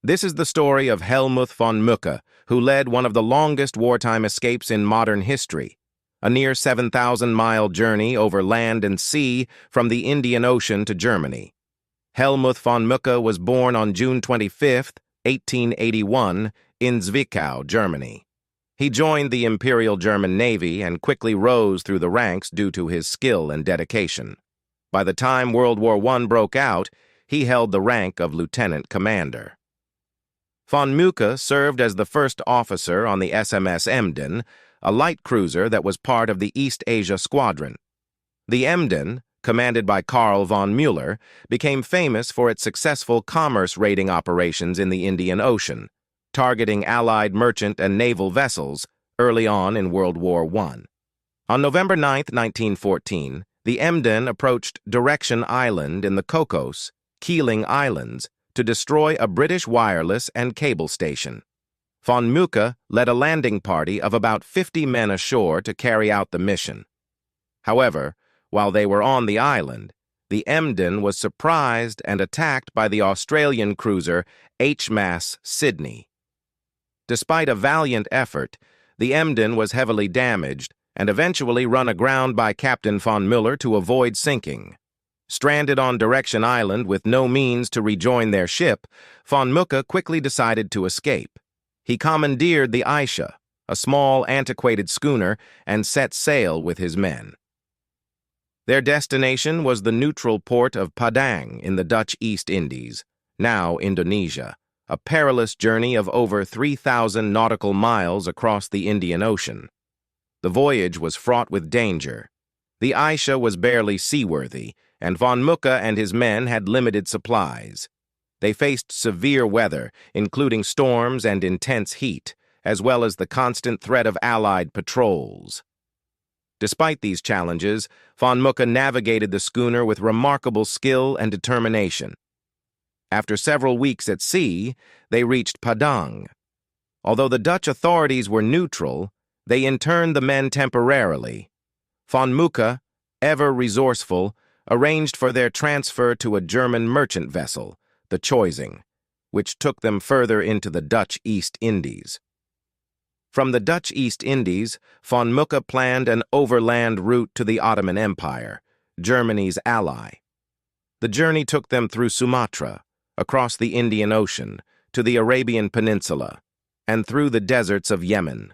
This is the story of Hellmuth von Mücke, who led one of the longest wartime escapes in modern history, a near 7,000-mile journey over land and sea from the Indian Ocean to Germany. Hellmuth von Mücke was born on June 25, 1881, in Zwickau, Germany. He joined the Imperial German Navy and quickly rose through the ranks due to his skill and dedication. By the time World War I broke out, he held the rank of lieutenant commander. Von Mücke served as the first officer on the SMS Emden, a light cruiser that was part of the East Asia Squadron. The Emden, commanded by Karl von Müller, became famous for its successful commerce raiding operations in the Indian Ocean, targeting Allied merchant and naval vessels early on in World War I. On November 9, 1914, the Emden approached Direction Island in the Cocos, Keeling Islands, to destroy a British wireless and cable station. Von Mücke led a landing party of about 50 men ashore to carry out the mission. However, while they were on the island, the Emden was surprised and attacked by the Australian cruiser HMAS Sydney. Despite a valiant effort, the Emden was heavily damaged and eventually run aground by Captain von Müller to avoid sinking. Stranded on Direction Island with no means to rejoin their ship, von Mücke quickly decided to escape. He commandeered the Ayesha, a small, antiquated schooner, and set sail with his men. Their destination was the neutral port of Padang in the Dutch East Indies, now Indonesia, a perilous journey of over 3,000 nautical miles across the Indian Ocean. The voyage was fraught with danger. The Ayesha was barely seaworthy, and von Mücke and his men had limited supplies. They faced severe weather, including storms and intense heat, as well as the constant threat of Allied patrols. Despite these challenges, von Mücke navigated the schooner with remarkable skill and determination. After several weeks at sea, they reached Padang. Although the Dutch authorities were neutral, they interned the men temporarily. Von Mücke, ever resourceful, arranged for their transfer to a German merchant vessel, the Choising, which took them further into the Dutch East Indies. From the Dutch East Indies, von Mücke planned an overland route to the Ottoman Empire, Germany's ally. The journey took them through Sumatra, across the Indian Ocean, to the Arabian Peninsula, and through the deserts of Yemen.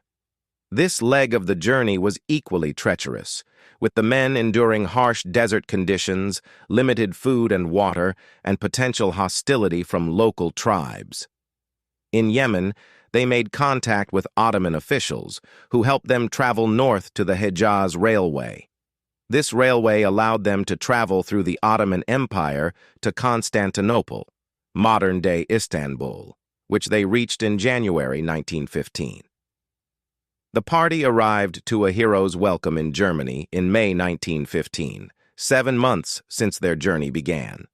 This leg of the journey was equally treacherous, with the men enduring harsh desert conditions, limited food and water, and potential hostility from local tribes. In Yemen, they made contact with Ottoman officials, who helped them travel north to the Hejaz Railway. This railway allowed them to travel through the Ottoman Empire to Constantinople, modern-day Istanbul, which they reached in January 1915. The party arrived to a hero's welcome in Germany in May 1915, 7 months since their journey began.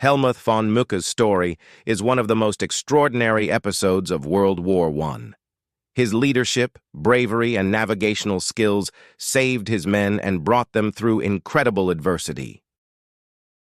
Hellmuth von Mücke's story is one of the most extraordinary episodes of World War I. His leadership, bravery, and navigational skills saved his men and brought them through incredible adversity.